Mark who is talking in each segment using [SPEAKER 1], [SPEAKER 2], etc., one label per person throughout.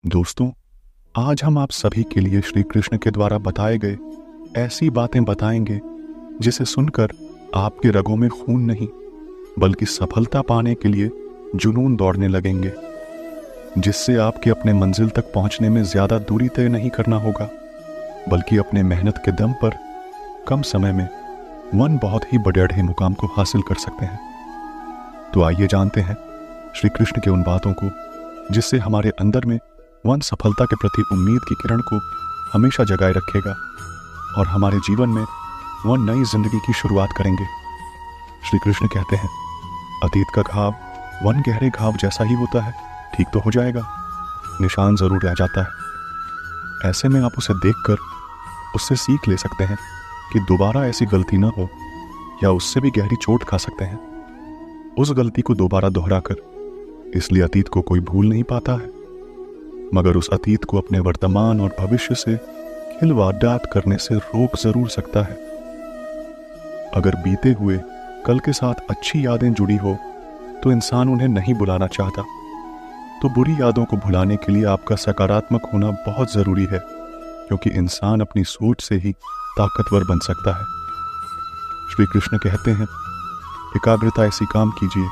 [SPEAKER 1] दोस्तों, आज हम आप सभी के लिए श्री कृष्ण के द्वारा बताए गए ऐसी बातें बताएंगे जिसे सुनकर आपके रगों में खून नहीं बल्कि सफलता पाने के लिए जुनून दौड़ने लगेंगे, जिससे आपके अपने मंजिल तक पहुंचने में ज्यादा दूरी तय नहीं करना होगा बल्कि अपने मेहनत के दम पर कम समय में वन बहुत ही बड़े मुकाम को हासिल कर सकते हैं। तो आइए जानते हैं श्री कृष्ण के उन बातों को जिससे हमारे अंदर में वन सफलता के प्रति उम्मीद की किरण को हमेशा जगाए रखेगा और हमारे जीवन में वह नई जिंदगी की शुरुआत करेंगे। श्री कृष्ण कहते हैं, अतीत का घाव वन गहरे घाव जैसा ही होता है, ठीक तो हो जाएगा, निशान जरूर रह जाता है। ऐसे में आप उसे देखकर उससे सीख ले सकते हैं कि दोबारा ऐसी गलती न हो, या उससे भी गहरी चोट खा सकते हैं। उस गलती को दोबारा दोहराकर, इसलिए अतीत को कोई भूल नहीं पाता है, मगर उस अतीत को अपने वर्तमान और भविष्य से खिलवाड़ करने से रोक जरूर सकता है। अगर बीते हुए कल के साथ अच्छी यादें जुड़ी हो तो इंसान उन्हें नहीं भुलाना चाहता, तो बुरी यादों को भुलाने के लिए आपका सकारात्मक होना बहुत जरूरी है, क्योंकि इंसान अपनी सोच से ही ताकतवर बन सकता है। श्री कृष्ण कहते हैं, एकाग्रता ऐसी काम कीजिए,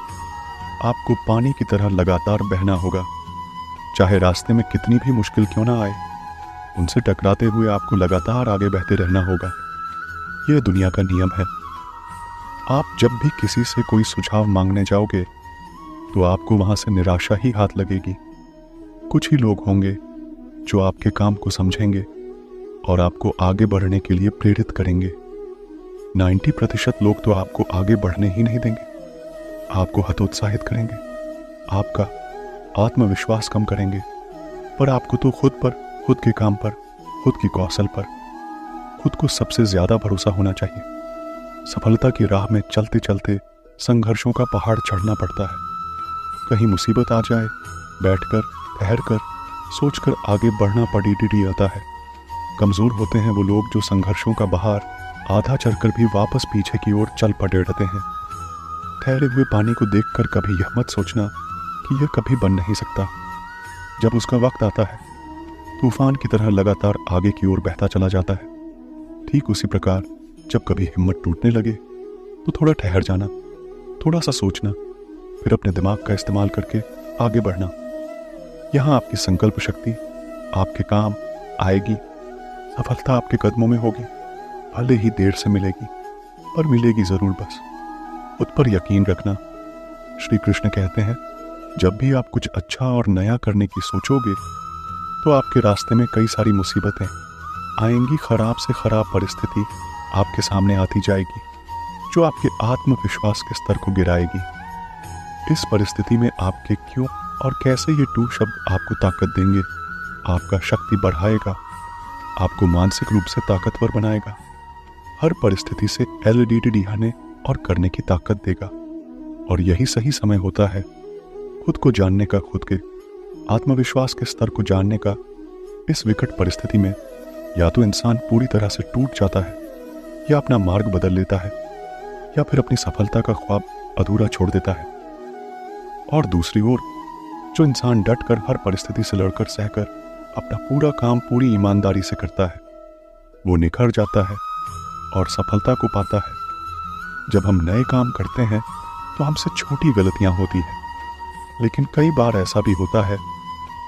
[SPEAKER 1] आपको पानी की तरह लगातार बहना होगा, चाहे रास्ते में कितनी भी मुश्किल क्यों ना आए, उनसे टकराते हुए आपको लगातार आगे बहते रहना होगा। यह दुनिया का नियम है। आप जब भी किसी से कोई सुझाव मांगने जाओगे तो आपको वहां से निराशा ही हाथ लगेगी। कुछ ही लोग होंगे जो आपके काम को समझेंगे और आपको आगे बढ़ने के लिए प्रेरित करेंगे। 90% लोग तो आपको आगे बढ़ने ही नहीं देंगे, आपको हतोत्साहित करेंगे, आपका आत्मविश्वास कम करेंगे। पर आपको तो खुद पर, खुद के काम पर, खुद की कौशल पर, खुद को सबसे ज्यादा भरोसा होना चाहिए। सफलता की राह में चलते चलते संघर्षों का पहाड़ चढ़ना पड़ता है। कहीं मुसीबत आ जाए, बैठकर, ठहरकर, सोचकर आगे बढ़ना पड़ी आता है। कमजोर होते हैं वो लोग जो संघर्षों का बहार आधा चढ़कर भी वापस पीछे की ओर चल पड़े रहते हैं। ठहरे हुए पानी को देखकर कभी यह मत सोचना कि यह कभी बन नहीं सकता। जब उसका वक्त आता है, तूफान की तरह लगातार आगे की ओर बहता चला जाता है। ठीक उसी प्रकार जब कभी हिम्मत टूटने लगे तो थोड़ा ठहर जाना, थोड़ा सा सोचना, फिर अपने दिमाग का इस्तेमाल करके आगे बढ़ना। यहाँ आपकी संकल्प शक्ति आपके काम आएगी। सफलता आपके कदमों में होगी, भले ही देर से मिलेगी, पर मिलेगी जरूर। बस खुद पर यकीन रखना। श्री कृष्ण कहते हैं, जब भी आप कुछ अच्छा और नया करने की सोचोगे तो आपके रास्ते में कई सारी मुसीबतें आएंगी। खराब से खराब परिस्थिति आपके सामने आती जाएगी जो आपके आत्मविश्वास के स्तर को गिराएगी। इस परिस्थिति में आपके क्यों और कैसे ये 2 शब्द आपको ताकत देंगे, आपका शक्ति बढ़ाएगा, आपको मानसिक रूप से ताकतवर बनाएगा, हर परिस्थिति से एलईडी दिखाने और करने की ताकत देगा। और यही सही समय होता है खुद को जानने का, खुद के आत्मविश्वास के स्तर को जानने का। इस विकट परिस्थिति में या तो इंसान पूरी तरह से टूट जाता है, या अपना मार्ग बदल लेता है, या फिर अपनी सफलता का ख्वाब अधूरा छोड़ देता है। और दूसरी ओर जो इंसान डटकर हर परिस्थिति से लड़कर सहकर अपना पूरा काम पूरी ईमानदारी से करता है, वो निखर जाता है और सफलता को पाता है। जब हम नए काम करते हैं तो हमसे छोटी गलतियां होती है, लेकिन कई बार ऐसा भी होता है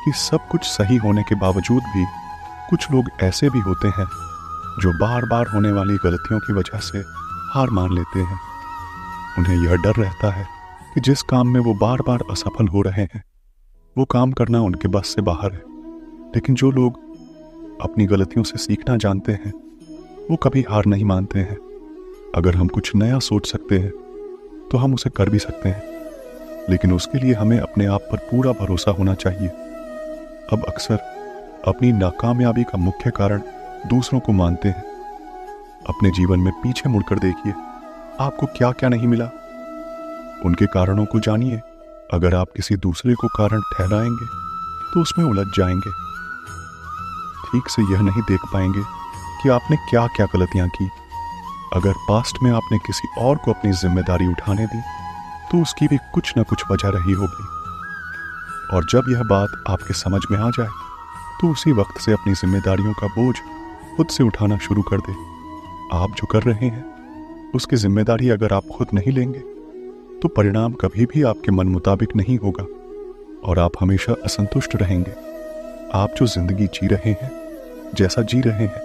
[SPEAKER 1] कि सब कुछ सही होने के बावजूद भी कुछ लोग ऐसे भी होते हैं जो बार बार होने वाली गलतियों की वजह से हार मान लेते हैं। उन्हें यह डर रहता है कि जिस काम में वो बार बार असफल हो रहे हैं वो काम करना उनके बस से बाहर है। लेकिन जो लोग अपनी गलतियों से सीखना जानते हैं वो कभी हार नहीं मानते हैं। अगर हम कुछ नया सोच सकते हैं तो हम उसे कर भी सकते हैं, लेकिन उसके लिए हमें अपने आप पर पूरा भरोसा होना चाहिए। अब अक्सर अपनी नाकामयाबी का मुख्य कारण दूसरों को मानते हैं। अपने जीवन में पीछे मुड़कर देखिए, आपको क्या क्या नहीं मिला, उनके कारणों को जानिए। अगर आप किसी दूसरे को कारण ठहराएंगे तो उसमें उलझ जाएंगे। ठीक से यह नहीं देख पाएंगे कि आपने क्या क्या गलतियां की। अगर पास्ट में आपने किसी और को अपनी जिम्मेदारी उठाने दी तो उसकी भी कुछ न कुछ वजह रही होगी। और जब यह बात आपके समझ में आ जाए तो उसी वक्त से अपनी जिम्मेदारियों का बोझ खुद से उठाना शुरू कर दे। आप जो कर रहे हैं उसकी जिम्मेदारी अगर आप खुद नहीं लेंगे तो परिणाम कभी भी आपके मन मुताबिक नहीं होगा और आप हमेशा असंतुष्ट रहेंगे। आप जो जिंदगी जी रहे हैं, जैसा जी रहे हैं,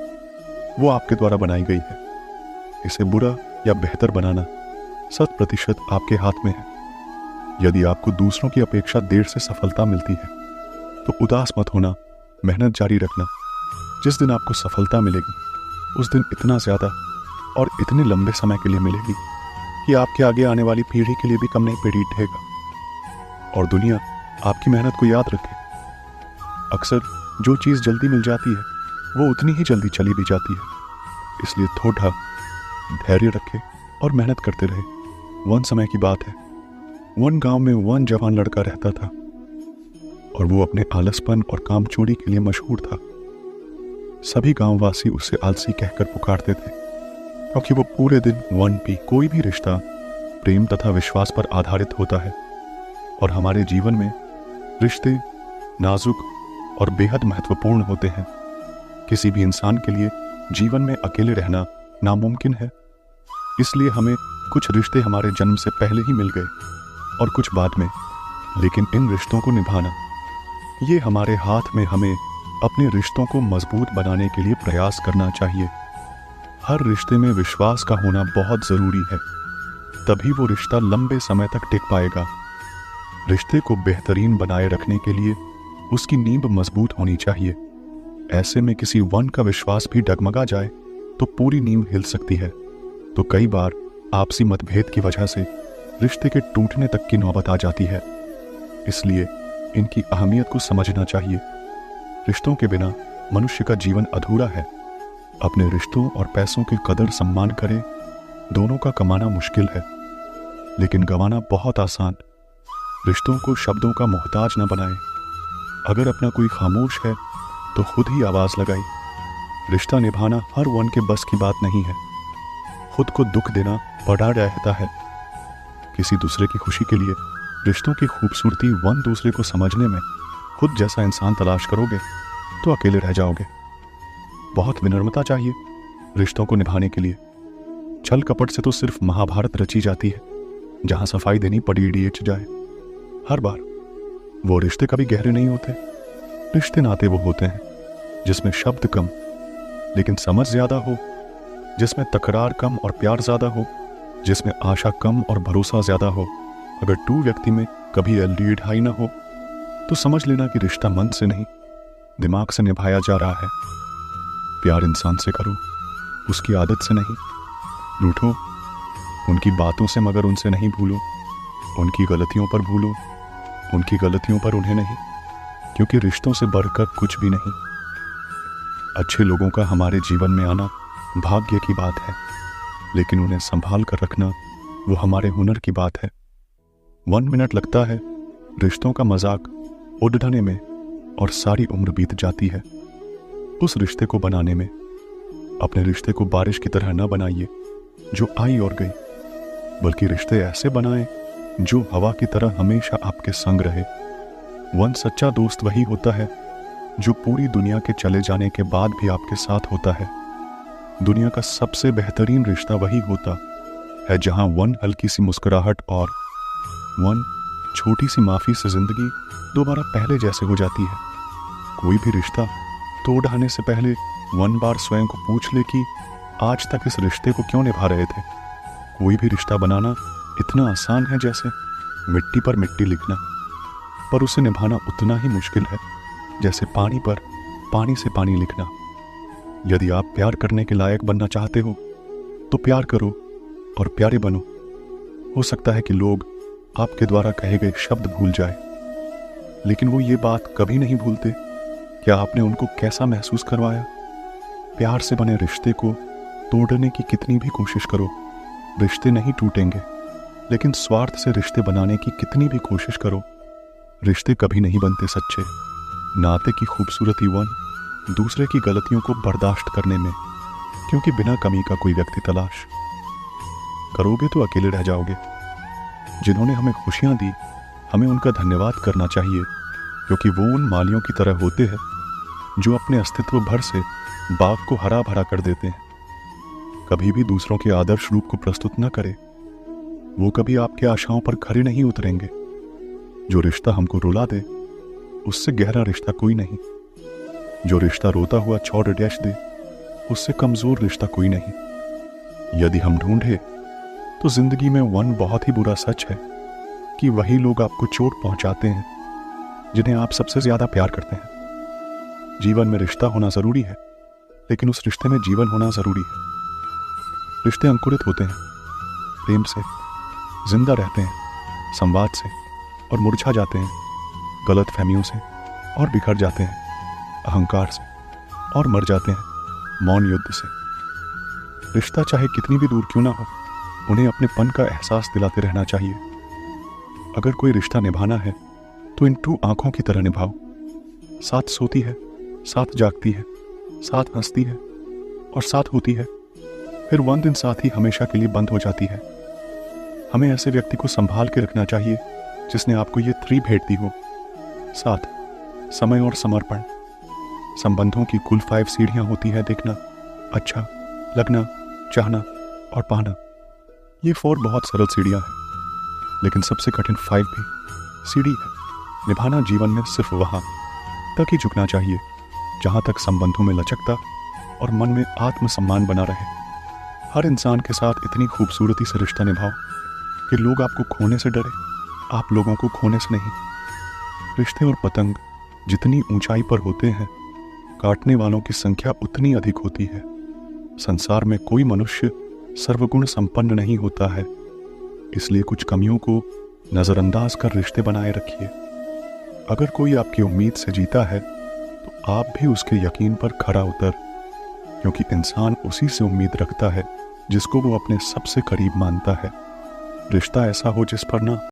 [SPEAKER 1] वो आपके द्वारा बनाई गई है। इसे बुरा या बेहतर बनाना 100% आपके हाथ में है। यदि आपको दूसरों की अपेक्षा देर से सफलता मिलती है तो उदास मत होना, मेहनत जारी रखना। जिस दिन आपको सफलता मिलेगी उस दिन इतना ज्यादा और इतने लंबे समय के लिए मिलेगी कि आपके आगे आने वाली पीढ़ी के लिए भी कम नहीं पीढ़ी ढहेगा और दुनिया आपकी मेहनत को याद रखे। अक्सर जो चीज़ जल्दी मिल जाती है वो उतनी ही जल्दी चली भी जाती है। इसलिए थोड़ा धैर्य रखे और मेहनत करते रहे। वन समय की बात है, वन गांव में वन जवान लड़का रहता था और वो अपने आलसपन और कामचोरी के लिए मशहूर था। सभी गांववासी उसे आलसी कहकर पुकारते थे क्योंकि वो पूरे दिन वन पे कोई भी रिश्ता प्रेम तथा विश्वास पर आधारित होता है और हमारे जीवन में रिश्ते नाजुक और बेहद महत्वपूर्ण होते हैं। किसी भी इंसान के लिए जीवन में अकेले रहना नामुमकिन है, इसलिए हमें कुछ रिश्ते हमारे जन्म से पहले ही मिल गए और कुछ बाद में, लेकिन इन रिश्तों को निभाना ये हमारे हाथ में। हमें अपने रिश्तों को मजबूत बनाने के लिए प्रयास करना चाहिए। हर रिश्ते में विश्वास का होना बहुत जरूरी है, तभी वो रिश्ता लंबे समय तक टिक पाएगा। रिश्ते को बेहतरीन बनाए रखने के लिए उसकी नींव मजबूत होनी चाहिए। ऐसे में किसी वन का विश्वास भी डगमगा जाए तो पूरी नींव हिल सकती है। तो कई बार आपसी मतभेद की वजह से रिश्ते के टूटने तक की नौबत आ जाती है। इसलिए इनकी अहमियत को समझना चाहिए। रिश्तों के बिना मनुष्य का जीवन अधूरा है। अपने रिश्तों और पैसों की कदर सम्मान करें। दोनों का कमाना मुश्किल है लेकिन गंवाना बहुत आसान। रिश्तों को शब्दों का मोहताज न बनाए। अगर अपना कोई खामोश है तो खुद ही आवाज लगाई। रिश्ता निभाना हर वन के बस की बात नहीं है। खुद को दुख देना बड़ा रहता है। किसी दूसरे की खुशी के लिए रिश्तों की खूबसूरती वन दूसरे को समझने में खुद जैसा इंसान तलाश करोगे तो अकेले रह जाओगे। बहुत विनम्रता चाहिए रिश्तों को निभाने के लिए। छल कपट से तो सिर्फ महाभारत रची जाती है जहां सफाई देनी पड़ी डीएच जाए। हर बार वो रिश्ते कभी गहरे नहीं होते। रिश्ते नाते वो होते हैं जिसमें शब्द कम लेकिन समझ ज्यादा हो, जिसमें तकरार कम और प्यार ज्यादा हो, जिसमें आशा कम और भरोसा ज्यादा हो। अगर टू व्यक्ति में कभी एलडीएड हाई ना हो तो समझ लेना कि रिश्ता मन से नहीं दिमाग से निभाया जा रहा है। प्यार इंसान से करो, उसकी आदत से नहीं। रूठो उनकी बातों से मगर उनसे नहीं भूलो। उनकी गलतियों पर भूलो, उनकी गलतियों पर उन्हें नहीं, क्योंकि रिश्तों से बढ़कर कुछ भी नहीं। अच्छे लोगों का हमारे जीवन में आना भाग्य की बात है, लेकिन उन्हें संभाल कर रखना वो हमारे हुनर की बात है। 1 मिनट लगता है रिश्तों का मजाक उड़ने में और सारी उम्र बीत जाती है उस रिश्ते को बनाने में। अपने रिश्ते को बारिश की तरह न बनाइए जो आई और गई, बल्कि रिश्ते ऐसे बनाएं जो हवा की तरह हमेशा आपके संग रहे। वन सच्चा दोस्त वही होता है जो पूरी दुनिया के चले जाने के बाद भी आपके साथ होता है। दुनिया का सबसे बेहतरीन रिश्ता वही होता है जहां वन हल्की सी मुस्कुराहट और वन छोटी सी माफी से जिंदगी दोबारा पहले जैसे हो जाती है। कोई भी रिश्ता तोड़ ढाने से पहले 1 बार स्वयं को पूछ ले कि आज तक इस रिश्ते को क्यों निभा रहे थे। कोई भी रिश्ता बनाना इतना आसान है जैसे मिट्टी पर मिट्टी लिखना, पर उसे निभाना उतना ही मुश्किल है जैसे पानी पर पानी से पानी लिखना। यदि आप प्यार करने के लायक बनना चाहते हो तो प्यार करो और प्यारे बनो। हो सकता है कि लोग आपके द्वारा कहे गए शब्द भूल जाए, लेकिन वो ये बात कभी नहीं भूलते क्या आपने उनको कैसा महसूस करवाया। प्यार से बने रिश्ते को तोड़ने की कितनी भी कोशिश करो, रिश्ते नहीं टूटेंगे, लेकिन स्वार्थ से रिश्ते बनाने की कितनी भी कोशिश करो, रिश्ते कभी नहीं बनते सच्चे। नाते की खूबसूरती वन दूसरे की गलतियों को बर्दाश्त करने में, क्योंकि बिना कमी का कोई व्यक्ति तलाश करोगे तो अकेले रह जाओगे। जिन्होंने हमें खुशियां दी हमें उनका धन्यवाद करना चाहिए, क्योंकि वो उन मालियों की तरह होते हैं जो अपने अस्तित्व भर से बाग को हरा भरा कर देते हैं। कभी भी दूसरों के आदर्श रूप को प्रस्तुत न करें, वो कभी आपके आशाओं पर खरे नहीं उतरेंगे। जो रिश्ता हमको रुला दे, उससे गहरा रिश्ता कोई नहीं। जो रिश्ता रोता हुआ छोड़ डैश दे, उससे कमजोर रिश्ता कोई नहीं। यदि हम ढूंढे तो जिंदगी में वन बहुत ही बुरा सच है कि वही लोग आपको चोट पहुंचाते हैं जिन्हें आप सबसे ज्यादा प्यार करते हैं। जीवन में रिश्ता होना जरूरी है, लेकिन उस रिश्ते में जीवन होना जरूरी है। रिश्ते अंकुरित होते हैं प्रेम से, जिंदा रहते हैं संवाद से, और मुरझा जाते हैं गलत फहमियों से, और बिखर जाते हैं अहंकार से, और मर जाते हैं मौन युद्ध से। रिश्ता चाहे कितनी भी दूर क्यों ना हो, उन्हें अपने पन का एहसास दिलाते रहना चाहिए। अगर कोई रिश्ता निभाना है तो इन 2 आंखों की तरह निभाओ। साथ सोती है, साथ जागती है, साथ हंसती है और साथ होती है, फिर वन दिन साथ ही हमेशा के लिए बंद हो जाती है। हमें ऐसे व्यक्ति को संभाल के रखना चाहिए जिसने आपको ये 3 भेंट दी हो: साथ, समय और समर्पण। संबंधों की कुल 5 सीढ़ियां होती है: देखना, अच्छा लगना, चाहना और पाना। ये 4 बहुत सरल सीढ़ियां हैं, लेकिन सबसे कठिन 5 भी सीढ़ी है। निभाना जीवन में सिर्फ वहां तक ही झुकना चाहिए जहां तक संबंधों में लचकता और मन में आत्मसम्मान बना रहे। हर इंसान के साथ इतनी खूबसूरती से रिश्ता निभाओ कि लोग आपको खोने से डरे, आप लोगों को खोने से नहीं। रिश्ते और पतंग जितनी ऊंचाई पर होते हैं, काटने वालों की संख्या उतनी अधिक होती है। संसार में कोई मनुष्य सर्वगुण संपन्न नहीं होता है, इसलिए कुछ कमियों को नजरअंदाज कर रिश्ते बनाए रखिए। अगर कोई आपकी उम्मीद से जीता है तो आप भी उसके यकीन पर खरा उतर, क्योंकि इंसान उसी से उम्मीद रखता है जिसको वो अपने सबसे करीब मानता है। रिश्ता ऐसा हो जिस पर ना